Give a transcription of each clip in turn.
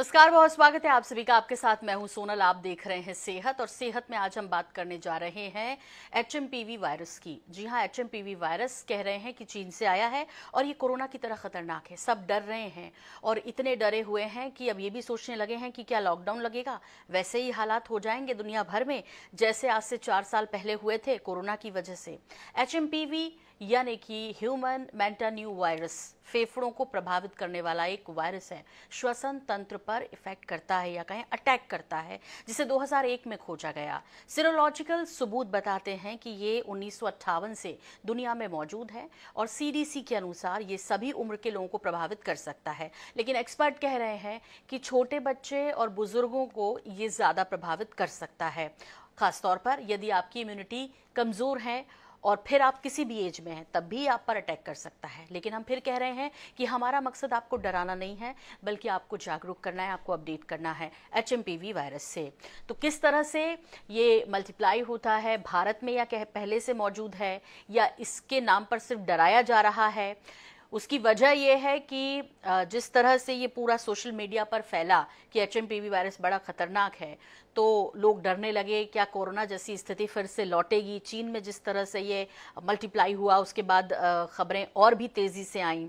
नमस्कार, बहुत स्वागत है आप सभी का। आपके साथ मैं हूं सोनल। आप देख रहे हैं सेहत, और सेहत में आज हम बात करने जा रहे हैं एचएमपीवी वायरस की। जी हां, एचएमपीवी वायरस कह रहे हैं कि चीन से आया है और ये कोरोना की तरह खतरनाक है। सब डर रहे हैं और इतने डरे हुए हैं कि अब ये भी सोचने लगे हैं कि क्या लॉकडाउन लगेगा, वैसे ही हालात हो जाएंगे दुनिया भर में जैसे आज से 4 साल पहले हुए थे कोरोना की वजह से। एचएमपीवी यानी कि ह्यूमन मेटान्यू वायरस फेफड़ों को प्रभावित करने वाला एक वायरस है। श्वसन तंत्र पर इफेक्ट करता है या कहें अटैक करता है, जिसे 2001 में खोजा गया। सीरोलॉजिकल सबूत बताते हैं कि ये 1958 से दुनिया में मौजूद है और सीडीसी के अनुसार ये सभी उम्र के लोगों को प्रभावित कर सकता है। लेकिन एक्सपर्ट कह रहे हैं कि छोटे बच्चे और बुजुर्गों को ये ज़्यादा प्रभावित कर सकता है, खासतौर पर यदि आपकी इम्यूनिटी कमज़ोर है और फिर आप किसी भी एज में हैं तब भी आप पर अटैक कर सकता है। लेकिन हम फिर कह रहे हैं कि हमारा मकसद आपको डराना नहीं है, बल्कि आपको जागरूक करना है, आपको अपडेट करना है एचएमपीवी वायरस से। तो किस तरह से ये मल्टीप्लाई होता है, भारत में या पहले से मौजूद है या इसके नाम पर सिर्फ डराया जा रहा है, उसकी वजह यह है कि जिस तरह से ये पूरा सोशल मीडिया पर फैला कि एचएमपीवी वायरस बड़ा खतरनाक है, तो लोग डरने लगे क्या कोरोना जैसी स्थिति फिर से लौटेगी। चीन में जिस तरह से ये मल्टीप्लाई हुआ उसके बाद खबरें और भी तेज़ी से आईं।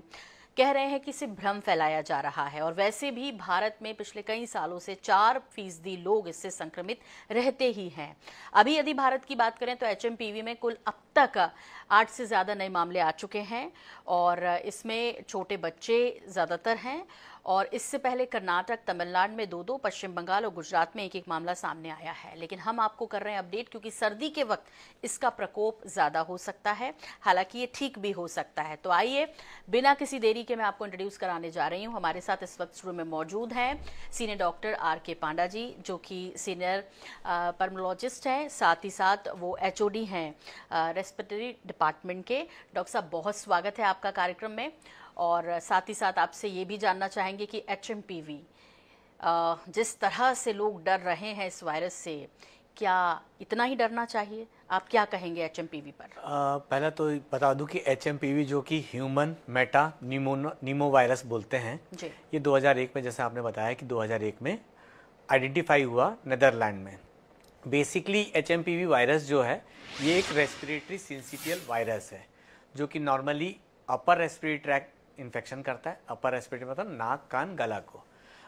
कह रहे हैं कि सिर्फ भ्रम फैलाया जा रहा है, और वैसे भी भारत में पिछले कई सालों से 4% लोग इससे संक्रमित रहते ही हैं। अभी यदि भारत की बात करें तो एचएमपीवी में कुल अब तक 8 से ज़्यादा नए मामले आ चुके हैं और इसमें छोटे बच्चे ज़्यादातर हैं। और इससे पहले कर्नाटक, तमिलनाडु में 2-2, पश्चिम बंगाल और गुजरात में 1-1 मामला सामने आया है। लेकिन हम आपको कर रहे हैं अपडेट क्योंकि सर्दी के वक्त इसका प्रकोप ज़्यादा हो सकता है, हालांकि ये ठीक भी हो सकता है। तो आइए बिना किसी देरी के मैं आपको इंट्रोड्यूस कराने जा रही हूँ। हमारे साथ इस वक्त स्टूडियो में मौजूद हैं सीनियर डॉक्टर RK पांडा जी, जो कि सीनियर पल्मोलॉजिस्ट हैं, साथ ही साथ वो HOD हैं रेस्पिरेटरी डिपार्टमेंट के। डॉक्टर साहब, बहुत स्वागत है आपका कार्यक्रम में। और साथ ही साथ आपसे ये भी जानना चाहेंगे कि एचएमपीवी जिस तरह से लोग डर रहे हैं इस वायरस से, क्या इतना ही डरना चाहिए? आप क्या कहेंगे एचएमपीवी पर? पहला तो बता दूं कि एचएमपीवी जो कि ह्यूमन मेटा नीमो वायरस बोलते हैं जी। ये 2001 में, जैसे आपने बताया कि 2001 में आइडेंटिफाई हुआ नीदरलैंड में। बेसिकली एचएमपीवी वायरस जो है ये एक रेस्पिरेटरी सिंसिटियल वायरस है जो कि normally upper respiratory tract infection करता है। अपर रेस्पिरेटरी मतलब नाक, कान, गला को।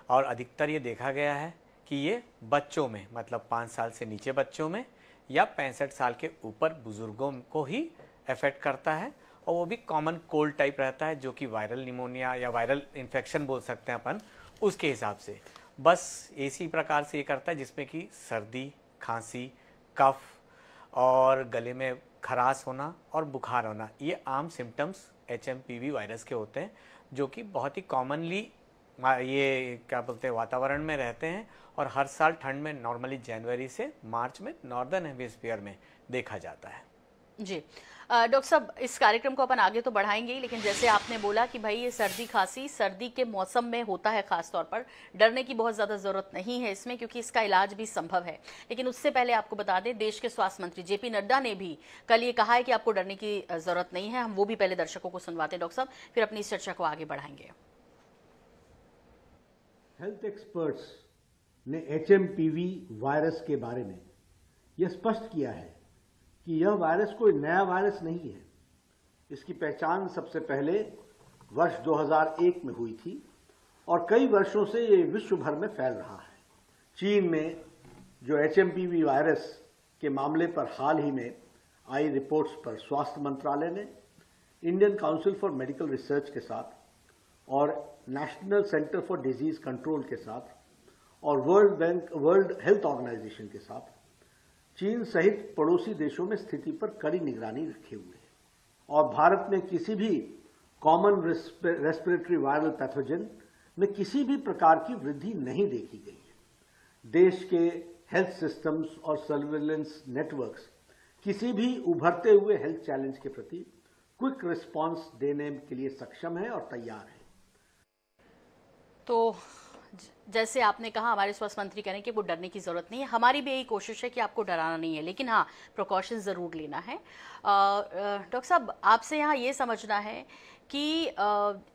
और अधिकतर ये देखा गया है कि ये बच्चों में, मतलब 5 साल से नीचे बच्चों में या 65 साल के ऊपर बुजुर्गों को ही अफेक्ट करता है। और वो भी कॉमन कोल्ड टाइप रहता है, जो कि वायरल निमोनिया या वायरल इन्फेक्शन बोल सकते हैं अपन उसके हिसाब से। बस इसी प्रकार से ये करता है जिसमें कि सर्दी, खांसी, कफ और गले में खराश होना और बुखार होना, ये आम सिम्टम्स एचएमपीवी वायरस के होते हैं, जो कि बहुत ही कॉमनली ये क्या बोलते हैं वातावरण में रहते हैं और हर साल ठंड में नॉर्मली जनवरी से मार्च में नॉर्दर्न हेमिस्फीयर में देखा जाता है। जी डॉक्टर साहब, इस कार्यक्रम को अपन आगे तो बढ़ाएंगे ही, लेकिन जैसे आपने बोला कि भाई ये सर्दी खांसी सर्दी के मौसम में होता है, खास तौर पर डरने की बहुत ज़्यादा ज़रूरत नहीं है इसमें, क्योंकि इसका इलाज भी संभव है। लेकिन उससे पहले आपको बता दें, देश के स्वास्थ्य मंत्री JP नड्डा ने भी कल ये कहा है कि आपको डरने की ज़रूरत नहीं है। हम वो भी पहले दर्शकों को सुनवाते हैं डॉक्टर साहब, फिर अपनी इस चर्चा को आगे बढ़ाएंगे। हेल्थ एक्सपर्ट्स ने एचएमपीवी वायरस के बारे में यह स्पष्ट किया है कि यह वायरस कोई नया वायरस नहीं है। इसकी पहचान सबसे पहले वर्ष 2001 में हुई थी और कई वर्षों से ये विश्व भर में फैल रहा है। चीन में जो एचएमपीवी वायरस के मामले पर हाल ही में आई रिपोर्ट्स पर स्वास्थ्य मंत्रालय ने Indian council for medical research के साथ और national centre for disease control के साथ और वर्ल्ड हेल्थ ऑर्गेनाइजेशन के साथ चीन सहित पड़ोसी देशों में स्थिति पर कड़ी निगरानी रखे हुए है। और भारत में किसी भी कॉमन रेस्पिरेटरी वायरल पैथोजन में किसी भी प्रकार की वृद्धि नहीं देखी गई है। देश के हेल्थ सिस्टम्स और सर्विलेंस नेटवर्क्स किसी भी उभरते हुए हेल्थ चैलेंज के प्रति क्विक रिस्पांस देने के लिए सक्षम है और तैयार है। तो जैसे आपने कहा, हमारे स्वास्थ्य मंत्री कह रहे हैं कि वो डरने की ज़रूरत नहीं है। हमारी भी यही कोशिश है कि आपको डराना नहीं है, लेकिन हाँ, प्रिकॉशन ज़रूर लेना है। डॉक्टर साहब, आपसे यहाँ ये समझना है कि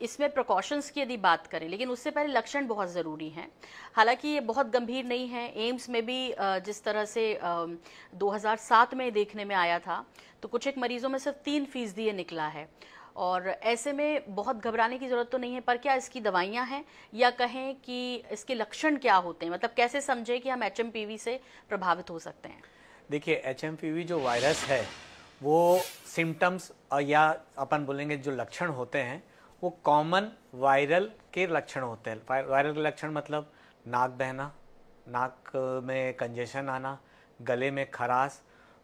इसमें प्रिकॉशंस की यदि बात करें, लेकिन उससे पहले लक्षण बहुत ज़रूरी हैं। हालांकि ये बहुत गंभीर नहीं है। एम्स में भी जिस तरह से 2007 में देखने में आया था, तो कुछ एक मरीजों में सिर्फ 3% ये निकला है, और ऐसे में बहुत घबराने की ज़रूरत तो नहीं है। पर क्या इसकी दवाइयाँ हैं, या कहें कि इसके लक्षण क्या होते हैं, मतलब कैसे समझें कि हम HMPV से प्रभावित हो सकते हैं? देखिए, HMPV जो वायरस है वो सिम्टम्स या अपन बोलेंगे जो लक्षण होते हैं वो कॉमन वायरल के लक्षण होते हैं। वायरल के लक्षण मतलब नाक बहना, नाक में कंजेशन आना, गले में खराश,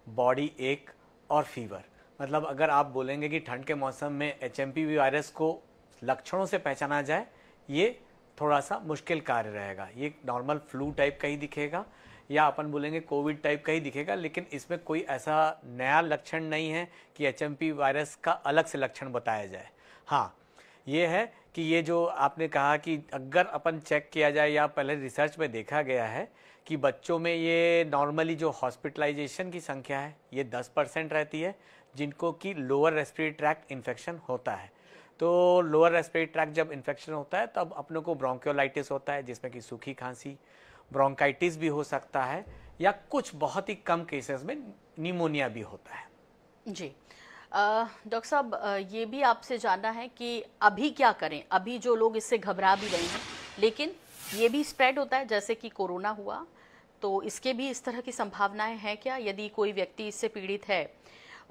बॉडी एक और फीवर। मतलब अगर आप बोलेंगे कि ठंड के मौसम में HMPV वायरस को लक्षणों से पहचाना जाए, ये थोड़ा सा मुश्किल कार्य रहेगा। ये नॉर्मल फ्लू टाइप का ही दिखेगा या अपन बोलेंगे कोविड टाइप का ही दिखेगा, लेकिन इसमें कोई ऐसा नया लक्षण नहीं है कि HMPV वायरस का अलग से लक्षण बताया जाए। हाँ, ये है कि ये जो आपने कहा कि अगर अपन चेक किया जाए या पहले रिसर्च में देखा गया है कि बच्चों में ये नॉर्मली जो हॉस्पिटलाइजेशन की संख्या है ये 10% रहती है जिनको कि लोअर रेस्पिरेटरी ट्रैक्ट इन्फेक्शन होता है। तो लोअर रेस्पिरेटरी ट्रैक्ट जब इन्फेक्शन होता है तब अपनों को ब्रोंकियोलाइटिस होता है, जिसमें कि सूखी खांसी, ब्रोंकाइटिस भी हो सकता है, या कुछ बहुत ही कम केसेस में निमोनिया भी होता है। जी डॉक्टर साहब, ये भी आपसे जानना है कि अभी क्या करें। अभी जो लोग इससे घबरा भी रहे हैं, लेकिन ये भी स्प्रेड होता है जैसे कि कोरोना हुआ, तो इसके भी इस तरह की संभावनाएं हैं क्या? यदि कोई व्यक्ति इससे पीड़ित है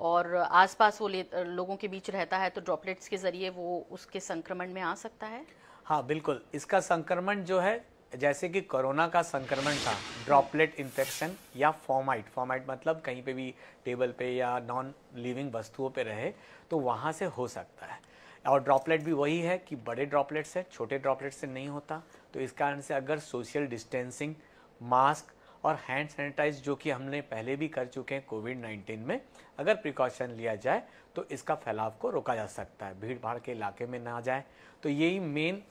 और आसपास वो लोगों के बीच रहता है, तो ड्रॉपलेट्स के जरिए वो उसके संक्रमण में आ सकता है? हाँ बिल्कुल, इसका संक्रमण जो है जैसे कि कोरोना का संक्रमण था, ड्रॉपलेट इन्फेक्शन या फॉर्माइट मतलब कहीं पे भी टेबल पे या नॉन लिविंग वस्तुओं पे रहे तो वहाँ से हो सकता है। और ड्रॉपलेट भी वही है कि बड़े ड्रॉपलेट से, छोटे ड्रॉपलेट से नहीं होता। तो इस कारण से अगर सोशल डिस्टेंसिंग, मास्क और हैंड सैनिटाइज जो कि हमने पहले भी कर चुके हैं कोविड-19 में, अगर प्रिकॉशन लिया जाए तो इसका फैलाव को रोका जा सकता है। भीड़ भाड़ के इलाके में ना जाए। तो यही मेन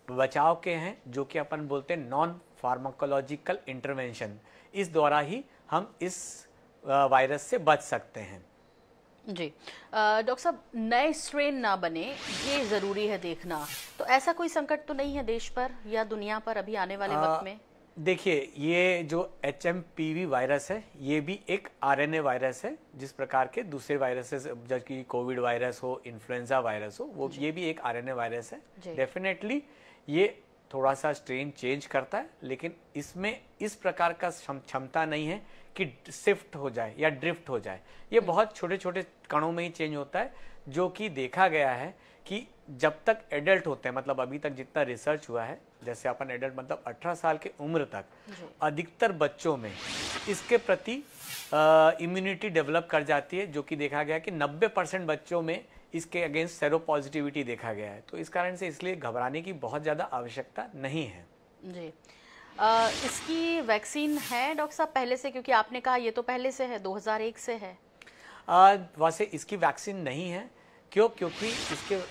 बचाव के हैं जो कि अपन बोलते हैं नॉन फार्माकोलॉजिकल इंटरवेंशन। इस द्वारा ही हम इस वायरस से बच सकते हैं। जी डॉक्टर साहब, नए स्ट्रेन ना बने ये ज़रूरी है देखना। तो ऐसा कोई संकट तो नहीं है देश पर या दुनिया पर अभी आने वाले वक्त में? देखिए, ये जो HMPV वायरस है ये भी एक RNA वायरस है, जिस प्रकार के दूसरे वायरसेस जैसे कि कोविड वायरस हो, इन्फ्लुएंजा वायरस हो, वो ये भी एक RNA वायरस है। डेफिनेटली ये थोड़ा सा स्ट्रेन चेंज करता है, लेकिन इसमें इस प्रकार का क्षमता नहीं है कि शिफ्ट हो जाए या ड्रिफ्ट हो जाए। ये बहुत छोटे छोटे कणों में ही चेंज होता है, जो कि देखा गया है कि जब तक एडल्ट होते हैं, मतलब अभी तक जितना रिसर्च हुआ है, जैसे अपन एडल्ट मतलब 18 साल की उम्र तक, अधिकतर बच्चों में इसके प्रति इम्यूनिटी डेवलप कर जाती है, जो कि देखा गया है कि 90% बच्चों में इसके अगेंस्ट सेरो पॉजिटिविटी देखा गया है। तो इस कारण से इसलिए घबराने की बहुत ज़्यादा आवश्यकता नहीं है। जी इसकी वैक्सीन है डॉक्टर साहब पहले से? क्योंकि आपने कहा ये तो पहले से है, 2001 से है। वैसे इसकी वैक्सीन नहीं है। क्यों? क्योंकि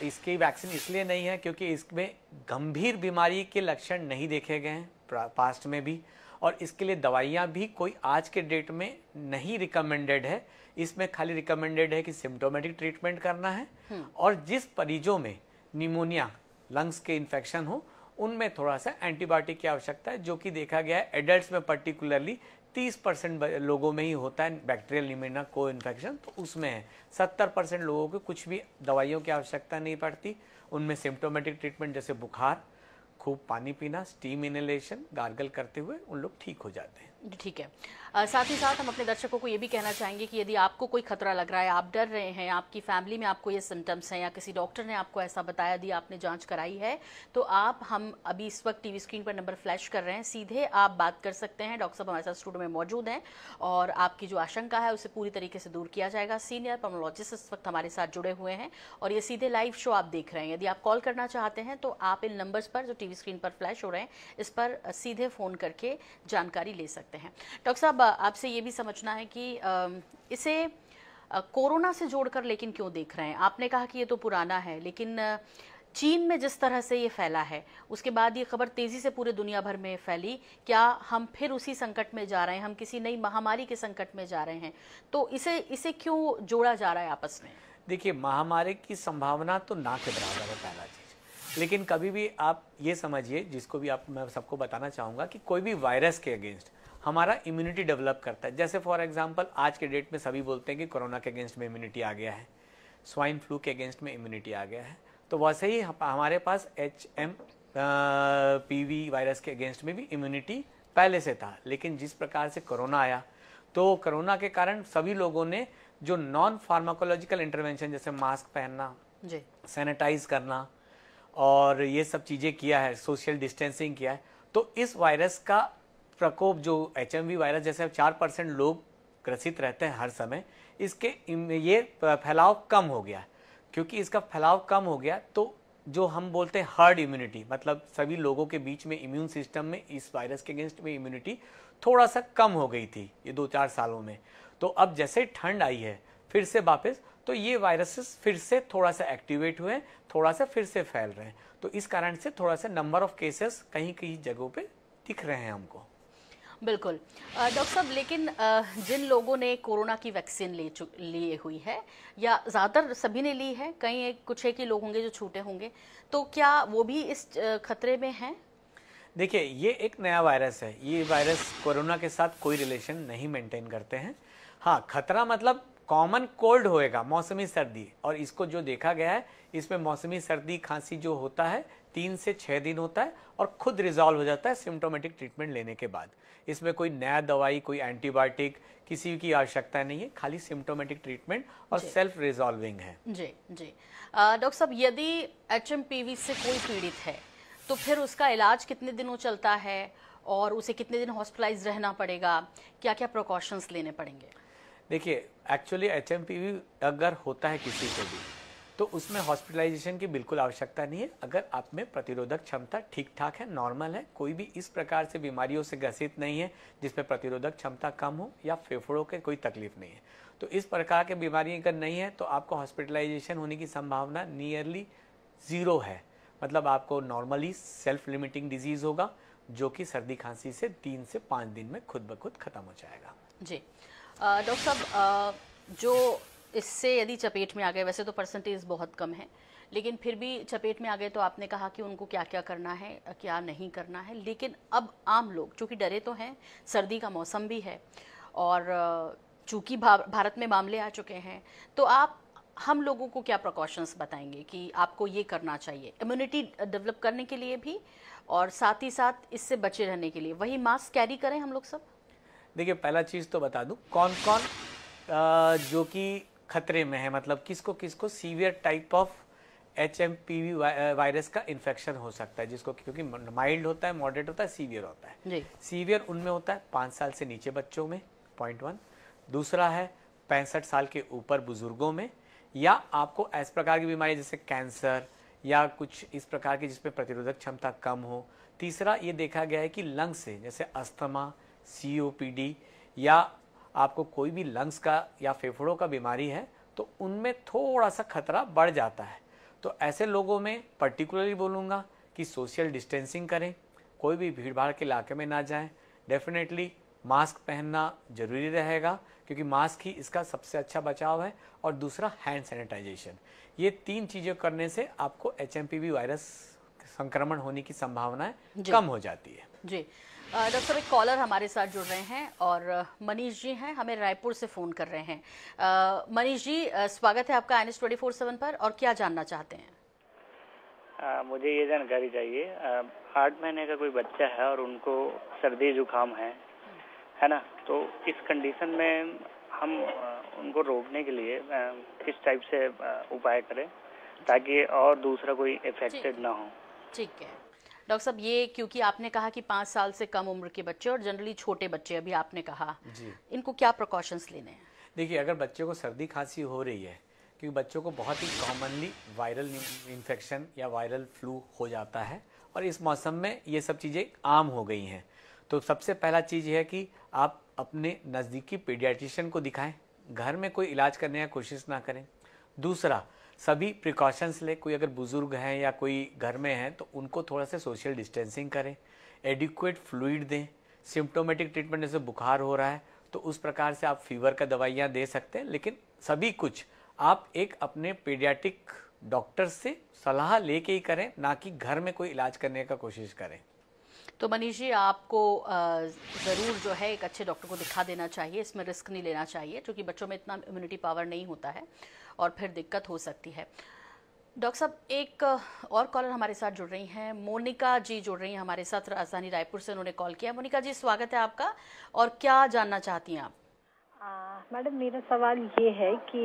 इसकी वैक्सीन इसलिए नहीं है क्योंकि इसमें गंभीर बीमारी के लक्षण नहीं देखे गए हैं पास्ट में भी, और इसके लिए दवाइयाँ भी कोई आज के डेट में नहीं रिकमेंडेड है। इसमें खाली रिकमेंडेड है कि सिम्टोमेटिक ट्रीटमेंट करना है, और जिस मरीजों में निमोनिया, लंग्स के इन्फेक्शन हो, उनमें थोड़ा सा एंटीबायोटिक की आवश्यकता है, जो कि देखा गया है एडल्ट्स में पर्टिकुलरली 30% लोगों में ही होता है बैक्टीरियल निमोनिया को इन्फेक्शन, तो उसमें है। 70% लोगों को कुछ भी दवाइयों की आवश्यकता नहीं पड़ती। उनमें सिम्टोमेटिक ट्रीटमेंट जैसे बुखार, खूब पानी पीना, स्टीम इनहेलेशन, गार्गल करते हुए उन लोग ठीक हो जाते हैं। ठीक है। साथ ही साथ हम अपने दर्शकों को ये भी कहना चाहेंगे कि यदि आपको कोई खतरा लग रहा है, आप डर रहे हैं, आपकी फैमिली में आपको ये सिम्टम्स हैं या किसी डॉक्टर ने आपको ऐसा बताया, यदि आपने जांच कराई है, तो हम अभी इस वक्त टीवी स्क्रीन पर नंबर फ्लैश कर रहे हैं, सीधे आप बात कर सकते हैं। डॉक्टर साहब हमारे साथ स्टूडियो में मौजूद हैं और आपकी जो आशंका है उसे पूरी तरीके से दूर किया जाएगा। सीनियर पल्मोनोलॉजिस्ट इस वक्त हमारे साथ जुड़े हुए हैं और ये सीधे लाइव शो आप देख रहे हैं। यदि आप कॉल करना चाहते हैं तो आप इन नंबर्स पर जो टीवी स्क्रीन पर फ्लैश हो रहे हैं इस पर सीधे फ़ोन करके जानकारी ले सकते हैं। डॉक्टर साहब, आपसे ये भी समझना है कि इसे कोरोना से जोड़कर लेकिन क्यों देख रहे हैं? आपने कहा कि ये तो पुराना है, लेकिन चीन में जिस तरह से ये फैला है उसके बाद ये खबर तेज़ी से पूरे दुनिया भर में फैली, क्या हम फिर उसी संकट में जा रहे हैं? हम किसी नई महामारी के संकट में जा रहे हैं? तो इसे क्यों जोड़ा जा रहा है आपस में? देखिए, महामारी की संभावना तो ना के बराबर है पहला चीज़, लेकिन कभी भी आप ये समझिए, जिसको भी आप मैं सबको बताना चाहूँगा कि कोई भी वायरस के अगेंस्ट हमारा इम्यूनिटी डेवलप करता है। जैसे फॉर एग्जांपल आज के डेट में सभी बोलते हैं कि कोरोना के अगेंस्ट में इम्यूनिटी आ गया है, स्वाइन फ्लू के अगेंस्ट में इम्यूनिटी आ गया है, तो वैसे ही हमारे पास HMPV वायरस के अगेंस्ट में भी इम्यूनिटी पहले से था। लेकिन जिस प्रकार से कोरोना आया, तो कोरोना के कारण सभी लोगों ने जो नॉन फार्माकोलॉजिकल इंटरवेंशन जैसे मास्क पहनना, सैनिटाइज करना और ये सब चीज़ें किया है, सोशल डिस्टेंसिंग किया है, तो इस वायरस का प्रकोप जो HMV वायरस जैसे 4% लोग ग्रसित रहते हैं हर समय, इसके ये फैलाव कम हो गया। क्योंकि इसका फैलाव कम हो गया तो जो हम बोलते हैं हर्ड इम्यूनिटी, मतलब सभी लोगों के बीच में इम्यून सिस्टम में इस वायरस के अगेंस्ट में इम्यूनिटी थोड़ा सा कम हो गई थी ये 2-4 सालों में। तो अब जैसे ठंड आई है फिर से वापस, तो ये वायरसेस फिर से थोड़ा सा एक्टिवेट हुए, थोड़ा सा फिर से फैल रहे हैं। तो इस कारण से थोड़ा सा नंबर ऑफ केसेस कहीं कहीं जगहों पे दिख रहे हैं हमको। बिल्कुल डॉक्टर साहब, लेकिन जिन लोगों ने कोरोना की वैक्सीन लिए हुई है या ज़्यादातर सभी ने ली है, कहीं कुछ एक ही लोग होंगे जो छूटे होंगे, तो क्या वो भी इस खतरे में हैं? देखिए, ये एक नया वायरस है, ये वायरस कोरोना के साथ कोई रिलेशन नहीं मेंटेन करते हैं। हाँ, खतरा मतलब कॉमन कोल्ड होएगा, मौसमी सर्दी, और इसको जो देखा गया है इसमें मौसमी सर्दी खांसी जो होता है 3 से 6 दिन होता है और खुद रिजॉल्व हो जाता है सिम्टोमेटिक ट्रीटमेंट लेने के बाद। इसमें कोई नया दवाई, कोई एंटीबायोटिक किसी की आवश्यकता नहीं है, खाली सिम्टोमेटिक ट्रीटमेंट और सेल्फ रिजॉल्विंग है। जी जी डॉक्टर साहब, यदि HMPV से कोई पीड़ित है तो फिर उसका इलाज कितने दिनों चलता है और उसे कितने दिन हॉस्पिटलाइज रहना पड़ेगा, क्या क्या प्रिकॉशंस लेने पड़ेंगे? देखिए, एक्चुअली HMPV अगर होता है किसी को भी तो उसमें हॉस्पिटलाइजेशन की बिल्कुल आवश्यकता नहीं है। अगर आप में प्रतिरोधक क्षमता ठीक ठाक है, नॉर्मल है, कोई भी इस प्रकार से बीमारियों से ग्रसित नहीं है जिसमें प्रतिरोधक क्षमता कम हो या फेफड़ों के कोई तकलीफ नहीं है, तो इस प्रकार की बीमारी अगर नहीं है तो आपको हॉस्पिटलाइजेशन होने की संभावना नियरली 0 है। मतलब आपको नॉर्मली सेल्फ लिमिटिंग डिजीज होगा जो कि सर्दी खांसी से 3 से 5 दिन में खुद ब खुद खत्म हो जाएगा। जी डॉक्टर साहब, जो इससे यदि चपेट में आ गए, वैसे तो परसेंटेज बहुत कम है, लेकिन फिर भी चपेट में आ गए तो आपने कहा कि उनको क्या क्या करना है, क्या नहीं करना है, लेकिन अब आम लोग चूँकि डरे तो हैं, सर्दी का मौसम भी है और चूँकि भारत में मामले आ चुके हैं, तो आप हम लोगों को क्या प्रिकॉशंस बताएंगे कि आपको ये करना चाहिए इम्यूनिटी डेवलप करने के लिए भी और साथ ही साथ इससे बचे रहने के लिए? वही मास्क कैरी करें हम लोग सब? देखिए, पहला चीज़ तो बता दूं कौन कौन जो कि खतरे में है, मतलब किसको किसको severe type of HMPV virus का इन्फेक्शन हो सकता है, जिसको क्योंकि माइल्ड होता है, मॉडरेट होता है, सीवियर होता है। सीवियर उनमें होता है 5 साल से नीचे बच्चों में, पॉइंट 1। दूसरा है 65 साल के ऊपर बुजुर्गों में, या आपको इस प्रकार की बीमारी जैसे कैंसर या कुछ इस प्रकार की जिसमें प्रतिरोधक क्षमता कम हो। तीसरा ये देखा गया है कि लंग्स से जैसे अस्थमा, COPD या आपको कोई भी लंग्स का या फेफड़ों का बीमारी है तो उनमें थोड़ा सा खतरा बढ़ जाता है। तो ऐसे लोगों में पर्टिकुलरली बोलूँगा कि सोशल डिस्टेंसिंग करें, कोई भी भीड़ भाड़ के इलाके में ना जाएं, डेफिनेटली मास्क पहनना जरूरी रहेगा क्योंकि मास्क ही इसका सबसे अच्छा बचाव है, और दूसरा हैंड सैनिटाइजेशन। ये 3 चीज़ें करने से आपको HMPV वायरस संक्रमण होने की संभावनाएं कम हो जाती है। जी डॉक्टर साहब, एक कॉलर हमारे साथ जुड़ रहे हैं और मनीष जी हैं, हमें रायपुर से फ़ोन कर रहे हैं। मनीष जी, स्वागत है आपका NS 24/7 पर, और क्या जानना चाहते हैं? मुझे ये जानकारी चाहिए, 8 महीने का कोई बच्चा है और उनको सर्दी जुकाम है ना, तो इस कंडीशन में हम उनको रोकने के लिए किस टाइप से उपाय करें ताकि और दूसरा कोई इफेक्टेड ना हो? ठीक है डॉक्टर साहब, ये क्योंकि आपने कहा कि 5 साल से कम उम्र के बच्चे और जनरली छोटे बच्चे, अभी आपने कहा जी, इनको क्या प्रिकॉशंस लेने हैं? देखिए, अगर बच्चे को सर्दी खांसी हो रही है, क्योंकि बच्चों को बहुत ही कॉमनली वायरल इन्फेक्शन या वायरल फ्लू हो जाता है और इस मौसम में ये सब चीज़ें आम हो गई हैं, तो सबसे पहला चीज़ है कि आप अपने नज़दीकी पीडियाट्रिशियन को दिखाएं, घर में कोई इलाज करने की कोशिश ना करें। दूसरा, सभी प्रिकॉशंस ले, कोई अगर बुजुर्ग हैं या कोई घर में है तो उनको थोड़ा सा सोशल डिस्टेंसिंग करें, एडिक्वेट फ्लूइड दें। सिम्टोमेटिक ट्रीटमेंट जैसे बुखार हो रहा है तो उस प्रकार से आप फीवर का दवाइयाँ दे सकते हैं, लेकिन सभी कुछ आप एक अपने पीडियाट्रिक डॉक्टर से सलाह लेके ही करें, ना कि घर में कोई इलाज करने का कोशिश करें। तो मनीष जी, आपको ज़रूर जो है एक अच्छे डॉक्टर को दिखा देना चाहिए, इसमें रिस्क नहीं लेना चाहिए, क्योंकि बच्चों में इतना इम्यूनिटी पावर नहीं होता है और फिर दिक्कत हो सकती है। डॉक्टर साहब, एक और कॉलर हमारे साथ जुड़ रही हैं, मोनिका जी जुड़ रही हैं हमारे साथ, राजधानी रायपुर से उन्होंने कॉल किया। मोनिका जी, स्वागत है आपका, और क्या जानना चाहती हैं आप? मैडम, मेरा सवाल ये है कि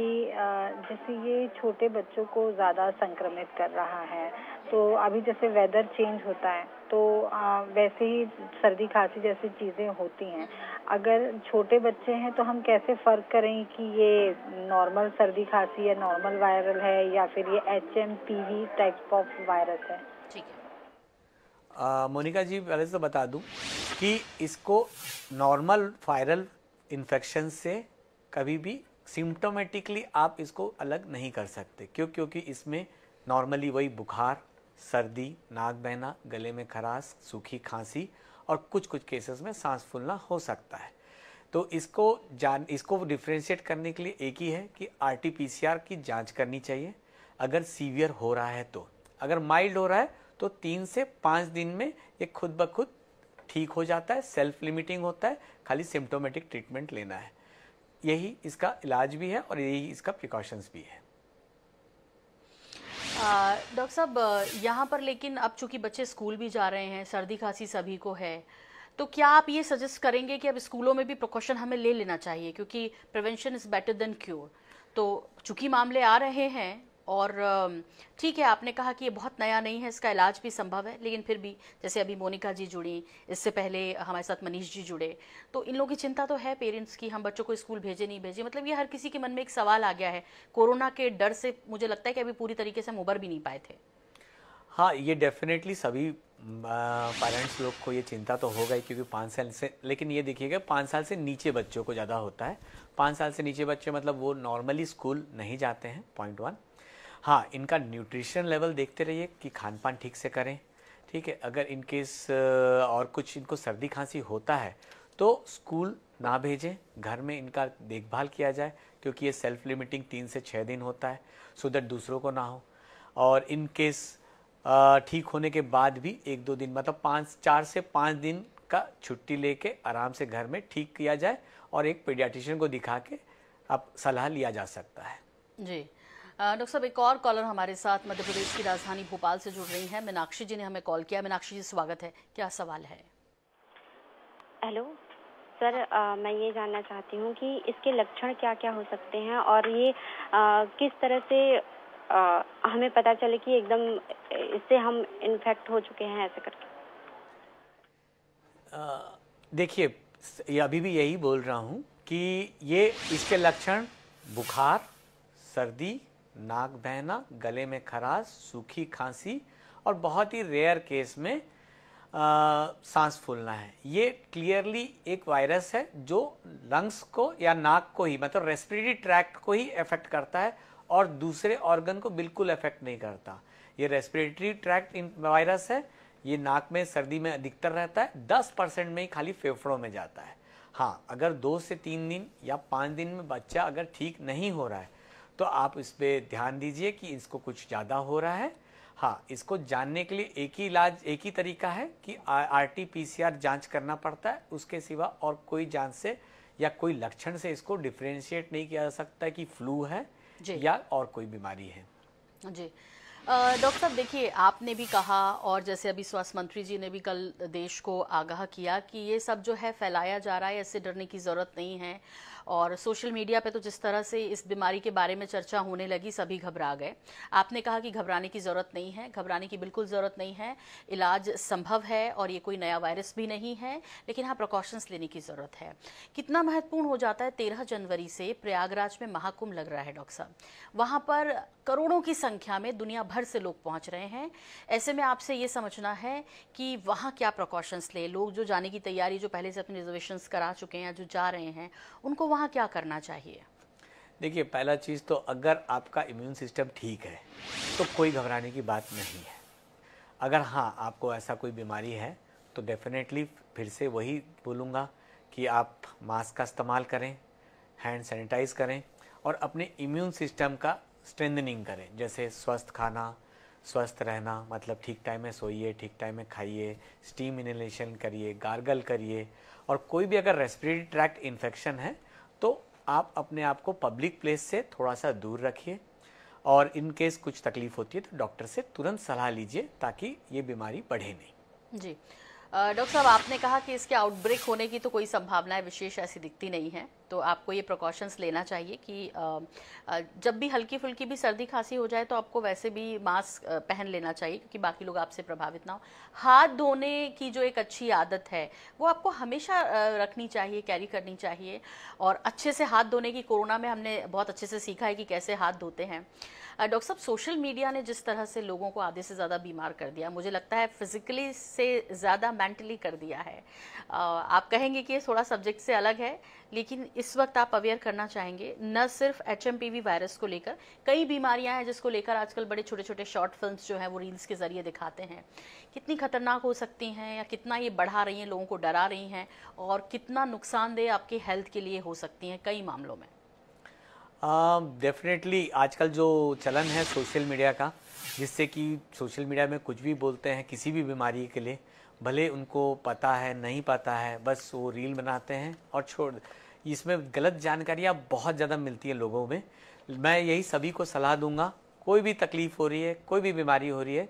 जैसे ये छोटे बच्चों को ज़्यादा संक्रमित कर रहा है, तो अभी जैसे वेदर चेंज होता है तो वैसे ही सर्दी खांसी जैसी चीज़ें होती हैं। अगर छोटे बच्चे हैं तो हम कैसे फ़र्क करें कि ये नॉर्मल सर्दी खांसी या नॉर्मल वायरल है या फिर ये HMPV टाइप ऑफ वायरस है? ठीक है। मोनिका जी, पहले तो बता दूं कि इसको नॉर्मल वायरल इन्फेक्शन से कभी भी सिम्टोमेटिकली आप इसको अलग नहीं कर सकते। क्योंकि इसमें नॉर्मली वही बुखार, सर्दी, नाक बहना, गले में खराश, सूखी खांसी और कुछ केसेस में सांस फूलना हो सकता है। तो इसको डिफ्रेंशिएट करने के लिए एक ही है कि RT-PCR की जांच करनी चाहिए अगर सीवियर हो रहा है तो। अगर माइल्ड हो रहा है तो 3 से 5 दिन में ये खुद ब खुद ठीक हो जाता है, सेल्फ लिमिटिंग होता है, खाली सिम्टोमेटिक ट्रीटमेंट लेना है। यही इसका इलाज भी है और यही इसका प्रिकॉशंस भी है। डॉक्टर साहब, यहाँ पर लेकिन अब चूंकि बच्चे स्कूल भी जा रहे हैं, सर्दी खांसी सभी को है, तो क्या आप ये सजेस्ट करेंगे कि अब स्कूलों में भी प्रिकॉशन हमें ले लेना चाहिए, क्योंकि prevention is better than cure? तो चूंकि मामले आ रहे हैं और ठीक है, आपने कहा कि ये बहुत नया नहीं है, इसका इलाज भी संभव है, लेकिन फिर भी जैसे अभी मोनिका जी जुड़ी, इससे पहले हमारे साथ मनीष जी जुड़े, तो इन लोगों की चिंता तो है पेरेंट्स की, हम बच्चों को स्कूल भेजे नहीं भेजे। मतलब ये हर किसी के मन में एक सवाल आ गया है। कोरोना के डर से मुझे लगता है कि अभी पूरी तरीके से हम उबर भी नहीं पाए थे। हाँ, ये डेफिनेटली सभी पेरेंट्स लोग को ये चिंता तो हो गई, क्योंकि 5 साल से, लेकिन ये देखिएगा 5 साल से नीचे बच्चों को ज़्यादा होता है। 5 साल से नीचे बच्चे मतलब वो नॉर्मली स्कूल नहीं जाते हैं, पॉइंट 1। हाँ, इनका न्यूट्रिशन लेवल देखते रहिए कि खान पान ठीक से करें, ठीक है। अगर इनकेस और कुछ इनको सर्दी खांसी होता है तो स्कूल ना भेजें, घर में इनका देखभाल किया जाए, क्योंकि ये सेल्फ लिमिटिंग 3 से 6 दिन होता है, सो दैट दूसरों को ना हो। और इनकेस ठीक होने के बाद भी 1-2 दिन, मतलब 4 से 5 दिन का छुट्टी लेके आराम से घर में ठीक किया जाए, और एक पीडियाट्रिशियन को दिखा के आप सलाह लिया जा सकता है। जी डॉक्टर साहब, एक और कॉलर हमारे साथ मध्य प्रदेश की राजधानी भोपाल से जुड़ रही हैं, मीनाक्षी जी ने हमें कॉल किया। मीनाक्षी जी, स्वागत है, क्या सवाल है? हेलो सर, मैं ये जानना चाहती हूँ कि इसके लक्षण क्या क्या हो सकते हैं, और ये किस तरह से हमें पता चले कि एकदम इससे हम इन्फेक्ट हो चुके हैं, ऐसे करके। देखिए, ये अभी भी यही बोल रहा हूँ कि ये इसके लक्षण बुखार, सर्दी, नाक बहना, गले में खराश, सूखी खांसी और बहुत ही रेयर केस में सांस फूलना है। ये क्लियरली एक वायरस है जो लंग्स को या नाक को ही, मतलब रेस्पिरेटरी ट्रैक्ट को ही अफेक्ट करता है और दूसरे ऑर्गन को बिल्कुल अफेक्ट नहीं करता। ये रेस्पिरेटरी ट्रैक्ट वायरस है, ये नाक में सर्दी में अधिकतर रहता है, 10% में ही खाली फेफड़ों में जाता है। हाँ, अगर 2 से 3 दिन या 5 दिन में बच्चा अगर ठीक नहीं हो रहा है तो आप इस पे ध्यान दीजिए कि इसको कुछ ज़्यादा हो रहा है। हाँ, इसको जानने के लिए एक ही इलाज, एक ही तरीका है कि RT-PCR जांच करना पड़ता है। उसके सिवा और कोई जांच से या कोई लक्षण से इसको डिफ्रेंशिएट नहीं किया जा सकता कि फ्लू है या और कोई बीमारी है। जी डॉक्टर साहब, देखिए, आपने भी कहा और जैसे अभी स्वास्थ्य मंत्री जी ने भी कल देश को आगाह किया कि ये सब जो है फैलाया जा रहा है, इससे डरने की ज़रूरत नहीं है। और सोशल मीडिया पे तो जिस तरह से इस बीमारी के बारे में चर्चा होने लगी, सभी घबरा गए। आपने कहा कि घबराने की ज़रूरत नहीं है, घबराने की बिल्कुल ज़रूरत नहीं है, इलाज संभव है और ये कोई नया वायरस भी नहीं है, लेकिन हाँ, प्रिकॉशंस लेने की ज़रूरत है। कितना महत्वपूर्ण हो जाता है, 13 जनवरी से प्रयागराज में महाकुंभ लग रहा है डॉक्टर साहब, वहाँ पर करोड़ों की संख्या में दुनिया भर से लोग पहुँच रहे हैं। ऐसे में आपसे ये समझना है कि वहाँ क्या प्रिकॉशंस ले, लोग जो जाने की तैयारी, जो पहले से अपने रिजर्वेशंस करा चुके हैं या जो जा रहे हैं, उनको वहाँ क्या करना चाहिए? देखिए, पहला चीज़ तो अगर आपका इम्यून सिस्टम ठीक है तो कोई घबराने की बात नहीं है। अगर हाँ, आपको ऐसा कोई बीमारी है तो डेफिनेटली फिर से वही बोलूँगा कि आप मास्क का इस्तेमाल करें, हैंड सैनिटाइज करें और अपने इम्यून सिस्टम का स्ट्रेंथनिंग करें, जैसे स्वस्थ खाना, स्वस्थ रहना, मतलब ठीक टाइम में सोइए, ठीक टाइम में खाइए, स्टीम इनहेलेशन करिए, गार्गल करिए। और कोई भी अगर रेस्पिरेटरी ट्रैक्ट इन्फेक्शन है तो आप अपने आप को पब्लिक प्लेस से थोड़ा सा दूर रखिए, और इन केस कुछ तकलीफ होती है तो डॉक्टर से तुरंत सलाह लीजिए ताकि ये बीमारी बढ़े नहीं। जी डॉक्टर साहब, आपने कहा कि इसके आउटब्रेक होने की तो कोई संभावनाएं विशेष ऐसी दिखती नहीं है, तो आपको ये प्रिकॉशंस लेना चाहिए कि जब भी हल्की फुल्की भी सर्दी खांसी हो जाए तो आपको वैसे भी मास्क पहन लेना चाहिए, क्योंकि बाकी लोग आपसे प्रभावित ना हो। हाथ धोने की जो एक अच्छी आदत है वो आपको हमेशा रखनी चाहिए, कैरी करनी चाहिए, और अच्छे से हाथ धोने की कोरोना में हमने बहुत अच्छे से सीखा है कि कैसे हाथ धोते हैं। डॉक्टर साहब, सोशल मीडिया ने जिस तरह से लोगों को आधे से ज़्यादा बीमार कर दिया, मुझे लगता है फिजिकली से ज़्यादा मेंटली कर दिया है। आप कहेंगे कि ये थोड़ा सब्जेक्ट से अलग है, लेकिन इस वक्त आप अवेयर करना चाहेंगे न सिर्फ HMPV वायरस को लेकर, कई बीमारियां हैं जिसको लेकर आजकल बड़े छोटे छोटे शॉर्ट फिल्म्स जो हैं वो रील्स के ज़रिए दिखाते हैं, कितनी खतरनाक हो सकती हैं या कितना ये बढ़ा रही हैं, लोगों को डरा रही हैं, और कितना नुकसानदेह आपकी हेल्थ के लिए हो सकती हैं कई मामलों में। डेफिनेटली आजकल जो चलन है सोशल मीडिया का, जिससे कि सोशल मीडिया में कुछ भी बोलते हैं किसी भी बीमारी के लिए, भले उनको पता है नहीं पता है, बस वो रील बनाते हैं और छोड़। इसमें गलत जानकारियाँ बहुत ज़्यादा मिलती हैं लोगों में। मैं यही सभी को सलाह दूंगा, कोई भी तकलीफ़ हो रही है, कोई भी बीमारी हो रही है,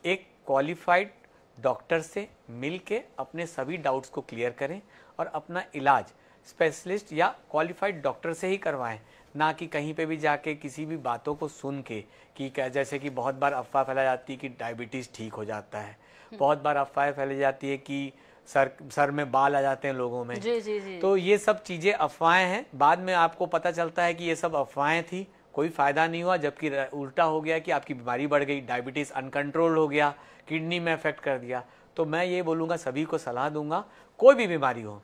एक क्वालिफाइड डॉक्टर से मिल के अपने सभी डाउट्स को क्लियर करें और अपना इलाज स्पेशलिस्ट या क्वालिफाइड डॉक्टर से ही करवाएं, ना कि कहीं पे भी जाके किसी भी बातों को सुन के कि जैसे कि बहुत बार अफवाह फैलाई जाती है कि डायबिटीज़ ठीक हो जाता है, बहुत बार अफवाह फैलाई जाती है कि सर में बाल आ जाते हैं लोगों में। जी जी जी। तो ये सब चीज़ें अफवाहें हैं, बाद में आपको पता चलता है कि ये सब अफवाहें थी, कोई फ़ायदा नहीं हुआ, जबकि उल्टा हो गया कि आपकी बीमारी बढ़ गई, डायबिटीज़ अनकंट्रोल हो गया, किडनी में इफेक्ट कर दिया। तो मैं ये बोलूँगा, सभी को सलाह दूंगा, कोई भी बीमारी हो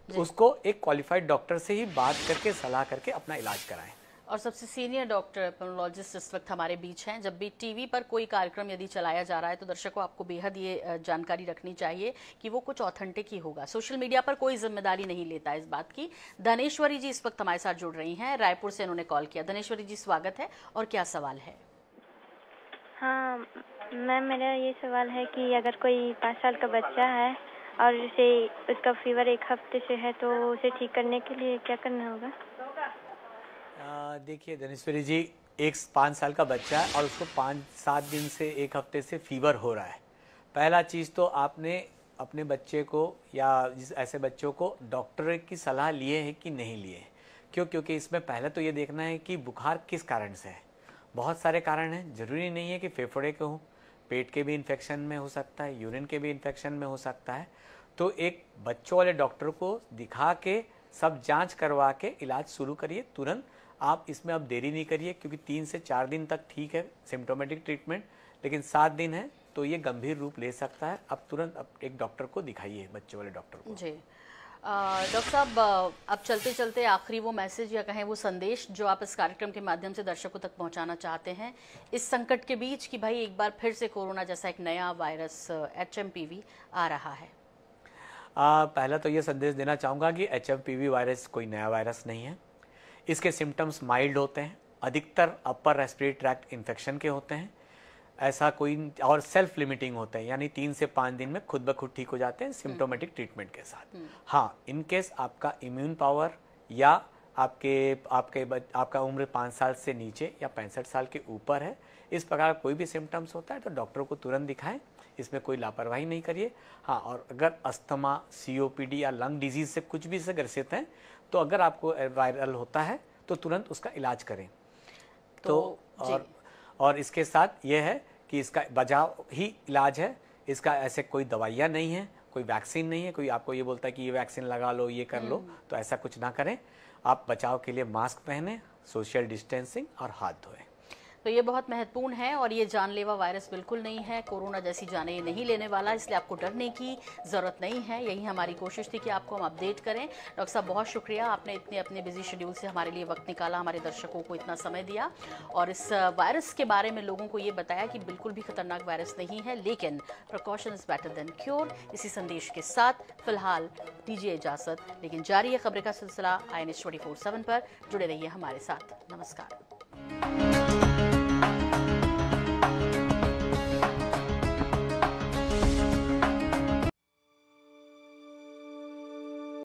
तो उसको एक क्वालिफाइड डॉक्टर से ही बात करके सलाह करके अपना इलाज कराएं। और सबसे सीनियर डॉक्टर पल्मोनोलॉजिस्ट इस वक्त हमारे बीच हैं। जब भी टीवी पर कोई कार्यक्रम यदि चलाया जा रहा है तो दर्शकों आपको बेहद ये जानकारी रखनी चाहिए कि वो कुछ ऑथेंटिक ही होगा। सोशल मीडिया पर कोई जिम्मेदारी नहीं लेता इस बात की। धनेश्वरी जी इस वक्त हमारे साथ जुड़ रही हैं, रायपुर से उन्होंने कॉल किया। धनेश्वरी जी, स्वागत है, और क्या सवाल है? हाँ मैम, मेरा ये सवाल है कि अगर कोई 5 साल का बच्चा है और उसे उसका फीवर 1 हफ्ते से है तो उसे ठीक करने के लिए क्या करना होगा? देखिए धनेश्वरी जी, 5 साल का बच्चा है और उसको 5-7 दिन से 1 हफ्ते से फीवर हो रहा है। पहला चीज़ तो आपने अपने बच्चे को या ऐसे बच्चों को डॉक्टर की सलाह लिए है कि नहीं लिए, क्योंकि इसमें पहले तो ये देखना है कि बुखार किस कारण से है। बहुत सारे कारण हैं, ज़रूरी नहीं है कि फेफड़े के हों, पेट के भी इन्फेक्शन में हो सकता है, यूरिन के भी इन्फेक्शन में हो सकता है। तो एक बच्चों वाले डॉक्टर को दिखा के सब जांच करवा के इलाज शुरू करिए तुरंत। आप इसमें अब देरी नहीं करिए, क्योंकि 3 से 4 दिन तक ठीक है सिम्टोमेटिक ट्रीटमेंट, लेकिन 7 दिन है तो ये गंभीर रूप ले सकता है। अब तुरंत एक डॉक्टर को दिखाइए, बच्चों वाले डॉक्टर को। जी डॉक्टर साहब, अब चलते चलते आखिरी वो मैसेज या कहें वो संदेश जो आप इस कार्यक्रम के माध्यम से दर्शकों तक पहुंचाना चाहते हैं इस संकट के बीच, कि भाई एक बार फिर से कोरोना जैसा एक नया वायरस HMPV आ रहा है। पहला तो ये संदेश देना चाहूँगा कि HMPV वायरस कोई नया वायरस नहीं है। इसके सिम्टम्स माइल्ड होते हैं, अधिकतर अपर रेस्पिरेटरी ट्रैक्ट इन्फेक्शन के होते हैं, ऐसा कोई और सेल्फ लिमिटिंग होते हैं, यानी 3 से 5 दिन में खुद ब खुद ठीक हो जाते हैं सिम्टोमेटिक ट्रीटमेंट के साथ। हाँ, इन केस आपका इम्यून पावर या आपका उम्र 5 साल से नीचे या 65 साल के ऊपर है, इस प्रकार कोई भी सिम्टम्स होता है तो डॉक्टर को तुरंत दिखाएं, इसमें कोई लापरवाही नहीं करिए। हाँ, और अगर अस्थमा, COPD या लंग डिजीज से कुछ भी से ग्रसित हैं तो अगर आपको वायरल होता है तो तुरंत उसका इलाज करें। तो और इसके साथ ये है कि इसका बचाव ही इलाज है, इसका ऐसे कोई दवाइयाँ नहीं है, कोई वैक्सीन नहीं है। कोई आपको ये बोलता है कि ये वैक्सीन लगा लो, ये कर लो, तो ऐसा कुछ ना करें। आप बचाव के लिए मास्क पहने, सोशल डिस्टेंसिंग और हाथ धोएं। तो ये बहुत महत्वपूर्ण है और ये जानलेवा वायरस बिल्कुल नहीं है, कोरोना जैसी जाने ये नहीं लेने वाला, इसलिए आपको डरने की ज़रूरत नहीं है। यही हमारी कोशिश थी कि आपको हम अपडेट करें। डॉक्टर साहब बहुत शुक्रिया, आपने इतने अपने बिजी शेड्यूल से हमारे लिए वक्त निकाला, हमारे दर्शकों को इतना समय दिया और इस वायरस के बारे में लोगों को ये बताया कि बिल्कुल भी खतरनाक वायरस नहीं है, लेकिन precaution is better than cure. इसी संदेश के साथ फिलहाल दीजिए इजाजत, लेकिन जारी है खबरें का सिलसिला INS 24/7 पर। जुड़े रहिए हमारे साथ। नमस्कार।